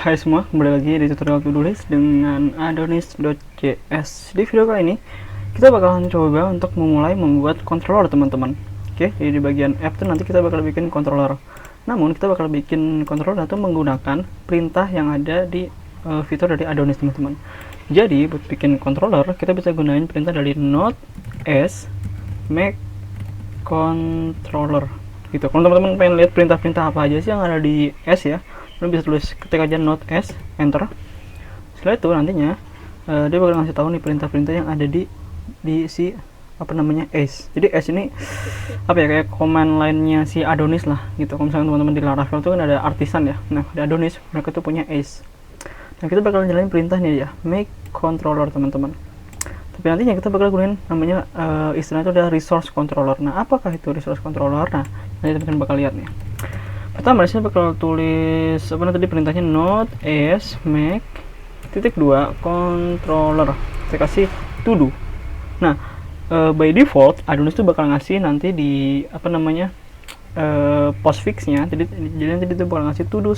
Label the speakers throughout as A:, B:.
A: Hai semua, kembali lagi di tutorial to-do list dengan adonis.js. Di video kali ini kita bakalan coba untuk memulai membuat controller teman-teman. Oke, jadi di bagian app itu nanti kita bakal bikin controller. Namun kita bakal bikin controller itu menggunakan perintah yang ada di fitur dari Adonis teman-teman. Jadi buat bikin controller kita bisa gunain perintah dari node s make controller gitu. Kalau teman-teman pengen lihat perintah-perintah apa aja sih yang ada di S ya, lo bisa tulis ketik aja node s, enter. Setelah itu nantinya dia bakal ngasih tahu nih perintah-perintah yang ada di si apa namanya s. Jadi s ini apa ya, kayak command line-nya si Adonis lah gitu. Kalau misalnya teman-teman di Laravel tuh kan ada artisan ya, nah di Adonis mereka tuh punya s. Nah kita bakal jalanin perintah nih ya, make controller teman-teman. Tapi nantinya kita bakal gunain namanya istilah itu adalah resource controller. Nah apakah itu resource controller? Nah nanti teman-teman bakal lihat nih. Pertama di sini bakal tulis apa tadi perintahnya node s make titik 2 controller. Saya kasih to do. Nah by default Adonis itu bakal ngasih nanti di apa namanya postfixnya. Jadi nanti itu bakal ngasih to do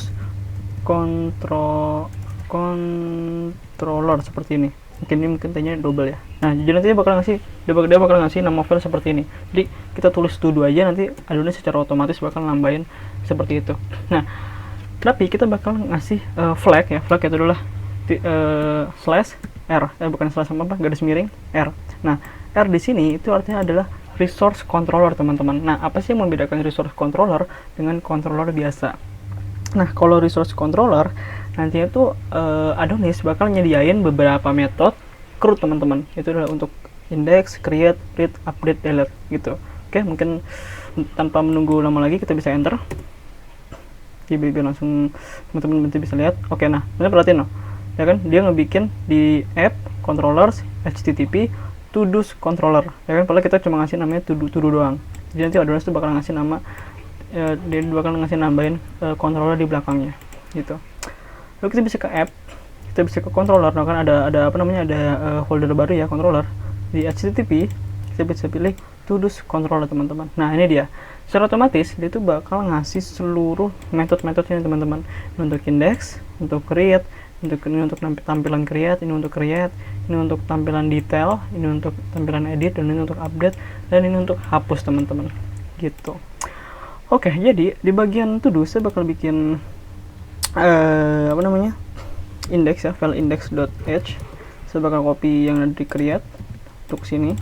A: controller seperti ini. Mungkin tanya double ya. Nah jadi nanti dia bakal ngasih nama file seperti ini. Jadi kita tulis to do aja, nanti Adonis secara otomatis bakal nambahin seperti itu. Nah tapi kita bakal ngasih flag ya, flag itu adalah slash r, bukan slash apa, garis miring r. Nah r di sini itu artinya adalah resource controller teman-teman. Nah apa sih yang membedakan resource controller dengan controller biasa? Nah kalau resource controller nantinya tuh Adonis bakal nyediain beberapa metode CRUD teman-teman. Itu adalah untuk index, create, read, update, delete gitu. Oke, mungkin tanpa menunggu lama lagi kita bisa enter. Jadi biar langsung teman-teman nanti bisa lihat. Oke, nah ini perhatiin loh, ya kan dia ngebikin di app controllers http to-dos controller, ya kan. Padahal kita cuma ngasih namanya to do doang. Jadi nanti Adonis tuh bakal ngasih nama dia bakal ngasih nambahin controller di belakangnya gitu. Lalu kita bisa ke app, kita bisa ke controller. Nah kan ada apa namanya, ada folder baru ya controller di http. Kita bisa pilih to-dos controller teman-teman. Nah ini dia, secara otomatis dia tuh bakal ngasih seluruh metode-metodenya teman-teman. Untuk index, untuk create, ini untuk tampilan create, ini untuk create, ini untuk tampilan detail, ini untuk tampilan edit, dan ini untuk update, dan ini untuk hapus teman-teman gitu. Oke, jadi di bagian to do saya bakal bikin apa namanya, index ya, file index.h. Saya bakal copy yang ada di create untuk sini.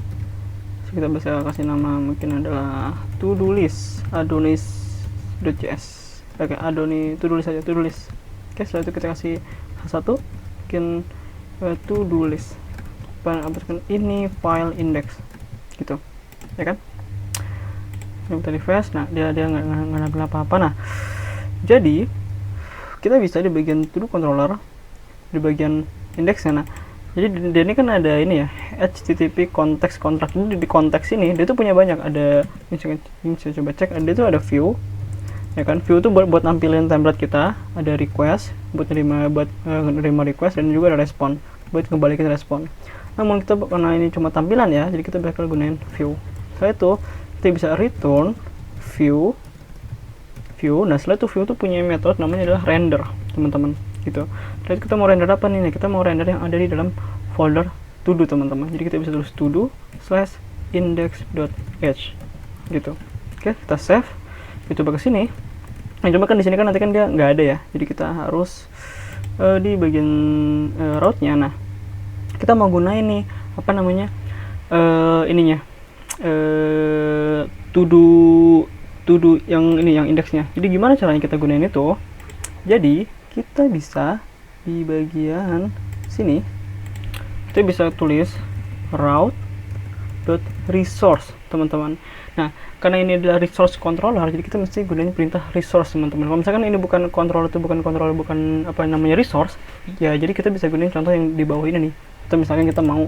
A: So, kita bisa kasih nama mungkin adalah to do list adonis.js. Oke, Adonis to do list aja, to do list. Oke, setelah itu kita kasih h1, bikin to do list. Hapuskan ini file index gitu, ya kan? Yang tadi fast, nah dia nggak apa-apa. Nah jadi kita bisa di bagian to do controller, di bagian indeksnya. Nah jadi dia ini kan ada ini ya, http context contract. Ini di konteks ini dia tuh punya banyak, ada ini saya coba cek, ada itu ada view ya kan. View tuh buat nampilin template kita, ada request buat nerima request, dan juga ada respon buat ngebalikin respon. Namun kita karena ini cuma tampilan ya, jadi kita bakal gunain view. Setelah itu kita bisa return view. Nah setelah itu view tuh punya metode namanya adalah render teman-teman gitu. Jadi kita mau render apa nih? Kita mau render yang ada di dalam folder to do teman-teman. Jadi kita bisa tulis to do /index.h gitu. Oke, kita save. Kita coba ke sini. Nah cuma kan di sini kan nanti kan dia nggak ada ya, jadi kita harus di bagian route-nya. Nah kita mau gunain nih apa namanya, ininya to do yang ini, yang indeksnya. Jadi gimana caranya kita gunain itu? Jadi kita bisa di bagian sini kita bisa tulis route.resource teman-teman. Nah karena ini adalah resource controller, jadi kita mesti gunain perintah resource teman-teman. Kalau misalkan ini bukan controller, bukan apa namanya resource ya, jadi kita bisa gunain contoh yang di bawah ini nih. Kita misalkan kita mau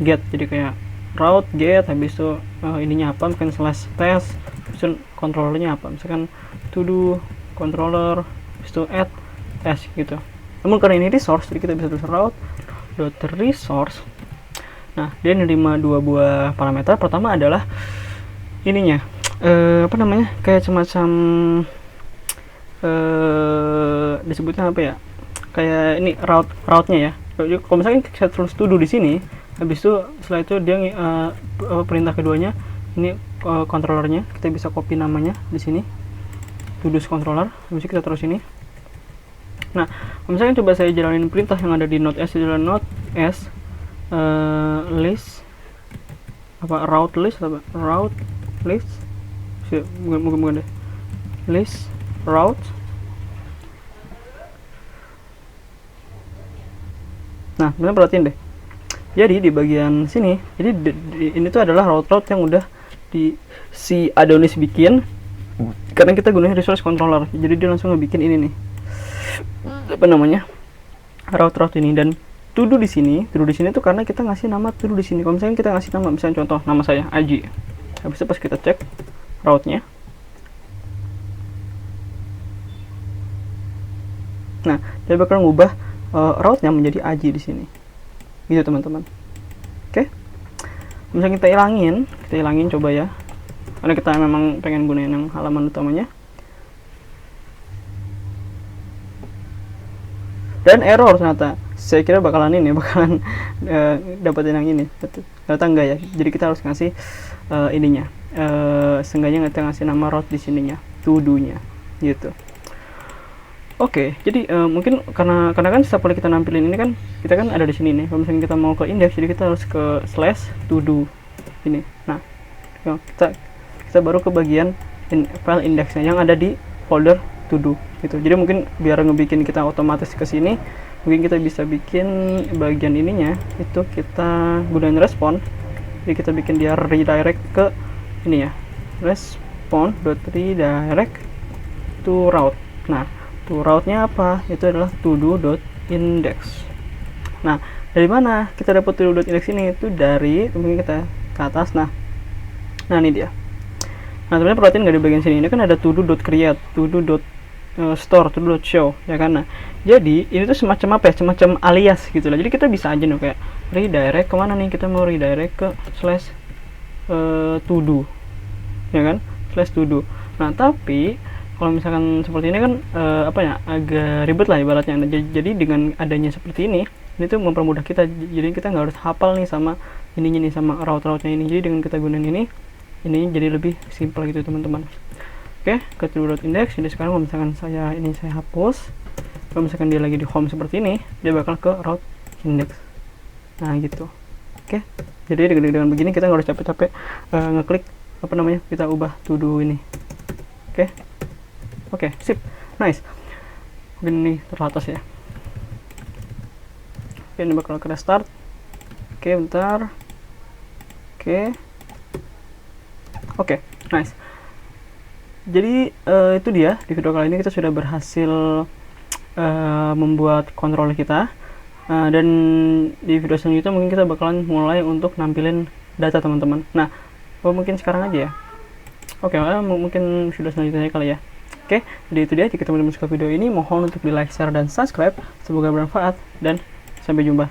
A: get, jadi kayak route get, habis itu ininya apa, mungkin slash test, habis itu controllernya apa, misalkan to do controller, habis itu add test gitu. Namun karena ini resource, jadi kita bisa tulis route.resource. Nah dia nerima dua buah parameter. Pertama adalah ininya apa namanya, kayak semacam disebutnya apa ya, kayak ini route-nya ya. Jadi kalau misalkan kita tulis to do di sini, habis itu setelah itu dia perintah keduanya ini controllernya, kita bisa copy namanya di sini, to do controller, habis itu kita terus ini. Nah, kalau misalkan coba saya jalanin perintah yang ada di Node.s, jalan Node.s list apa route list bukan deh, list route. Nah, kalian perhatiin deh. Jadi di bagian sini, jadi ini tuh adalah route yang udah di si Adonis bikin karena kita gunain resource controller. Jadi dia langsung ngebikin ini nih, apa namanya, route ini. Dan to do di sini tuh karena kita ngasih nama to do di sini. Kalau misalnya kita ngasih nama, misalnya contoh nama saya Aji, habis itu pas kita cek route-nya, nah dia bakal ngubah route-nya menjadi Aji di sini, gitu teman-teman. Oke, misalnya kita hilangin coba ya, karena kita memang pengen gunain yang halaman utamanya. Dan error ternyata, saya kira bakalan dapetin yang ini, ternyata enggak ya. Jadi kita harus ngasih ininya, seenggaknya kita ngasih nama route di sininya, to do-nya gitu. Oke, jadi mungkin karena kan setiap kali kita nampilin ini kan kita kan ada di sini nih. Kalau misalnya kita mau ke index, jadi kita harus ke slash to do ini. Nah, kita baru ke bagian file indexnya yang ada di folder to do gitu. Jadi mungkin biar ngebikin kita otomatis ke sini, mungkin kita bisa bikin bagian ininya itu kita gunain respon. Jadi kita bikin dia redirect ke ini ya, respon.redirect to route. Nah, to route-nya apa? Itu adalah todo.index. Nah, dari mana kita dapat todo.index ini? Itu dari, mungkin kita ke atas. Nah ini dia. Nah, sebenarnya perhatiin nggak di bagian sini, ini kan ada todo.create, todo.store, todo.show, ya kan? Nah, jadi ini tuh semacam apa ya? Semacam alias gitu lah. Jadi kita bisa aja nih kayak redirect kemana nih? Kita mau redirect ke slash todo, ya kan? Slash todo. Nah, tapi kalau misalkan seperti ini kan apa ya, agak ribet lah ibaratnya. Nah, jadi dengan adanya seperti ini tuh mempermudah kita. Jadi kita nggak harus hafal nih sama ininya nih, sama route-nya ini. Jadi dengan kita gunain ini jadi lebih simpel gitu teman-teman. Oke, ke todo.index. Jadi sekarang kalau misalkan saya hapus, kalau misalkan dia lagi di home seperti ini, dia bakal ke route index. Nah gitu. Oke, jadi dengan begini kita nggak harus capek-capek ngeklik apa namanya, kita ubah to do ini. Oke, sip, nice. Mungkin ini terlatas ya. Oke, ini bakal ke restart. Oke, bentar. Oke, nice. Jadi itu dia, di video kali ini kita sudah berhasil membuat controller kita. Dan di video selanjutnya mungkin kita bakalan mulai untuk nampilin data teman-teman. Nah, mungkin sekarang aja ya. Oke, mungkin video selanjutnya kali ya. Oke, jadi itu dia. Jika teman-teman suka video ini, mohon untuk di like, share, dan subscribe. Semoga bermanfaat, dan sampai jumpa.